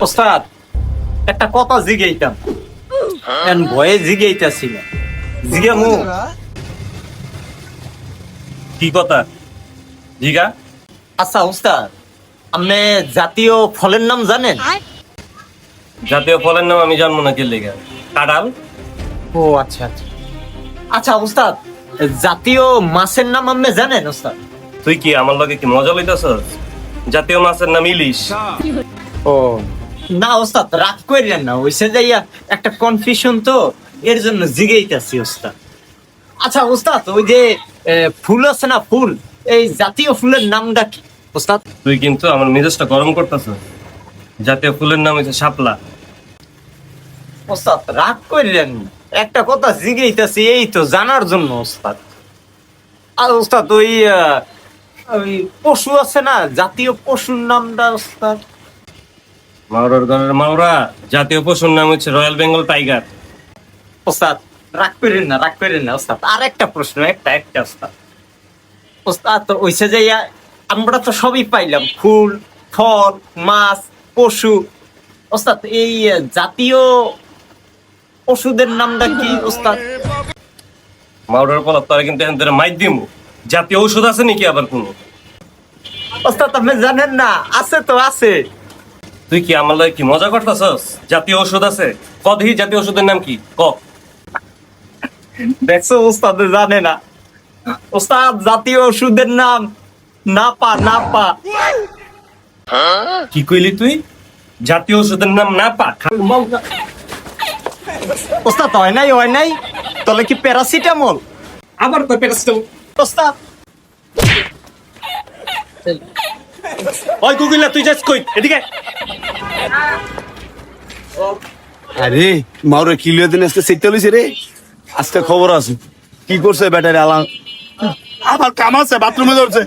ওস্তাদ একটা কথা জিগাইতাম, ভয়ে জিগাইতাছি না, জিগামু। কি কথা জিগা? আচ্ছা ওস্তাদ, আপনি জাতীয় ফলের নাম জানেন? জাতীয় ফলের নাম আমি জানবো না, কি লেগা? কাঁঠাল। ও আচ্ছা আচ্ছা আচ্ছা ওস্তাদ, জাতীয় মাছের নাম আপনি জানেন ওস্তাদ? তুই কি আমার লগে কি মজা লইতাছস? জাতীয় মাছের নাম ইলিশ। ও না ওস্তাদ, রাগ কইরেন না, ওইসে যাইয়া একটা কনফিউশন তো, এর জন্য জিগাইতাছি ওস্তাদ। আচ্ছা ওস্তাদ, ওই যে ফুল আছে না, ফুল, এই জাতীয় ফুলের নামটা কি ওস্তাদ? তুই কিন্তু আমার মেজাজটা গরম করতেছস। জাতীয় ফুলের নাম হচ্ছে শাপলা। ওস্তাদ রাগ কইরেন না, একটা কথা জিগাইতাছি এই তো জানার জন্য ওস্তাদ। আর ওস্তাদ ওই পশু আছে না, জাতীয় পশুর নামটা ওস্তাদ? মাওরার ঘরের মাওরা, জাতীয় পশুর নাম হচ্ছে রয়্যাল বেঙ্গল টাইগার। ওস্তাদ রাগ করেন না, রাগ করেন না ওস্তাদ, আর একটা প্রশ্ন, একটা ওস্তাদ। ওস্তাদ ওইসে যাইয়া আমরা তো সবই পাইলাম, ফুল, ফল, মাছ, পশু। ওস্তাদ এই জাতীয় পশুদের নামটা কি ওস্তাদ? মাওরার পলা তোরা কিন্তু এখন তোরা মাইর দিমু। জাতীয় ঔষধ আছে নাকি আবার কোনো? ওস্তাদ আপনি জানেন না? আছে তো আছে। তুই কি আমার লগে কি মজা করতেছস? জাতীয় ঔষধ আছে, কদহি জাতীয় ওষুধের নাম কি ক? দেখছো ওস্তাদ জানে না। ওস্তাদ জাতীয় ওষুধের নাম নাপা, নাপা। কি কইলি তুই? জাতীয় ওষুধের নাম না পা? ওস্তাদ হয় নাই, তাহলে কি প্যারাসিটামল? আবার কই প্যারাসিটামল? ওস্তাদ ওই গুগলা তুই যাস কই? এদিকে। আরে মাউরে কিলিও দিন আজকে সেটা লইছে রে। আজকে খবর আছে কি করছে ব্যাটারি আলাম, আবার কাম আছে বাথরুমে ধরছে।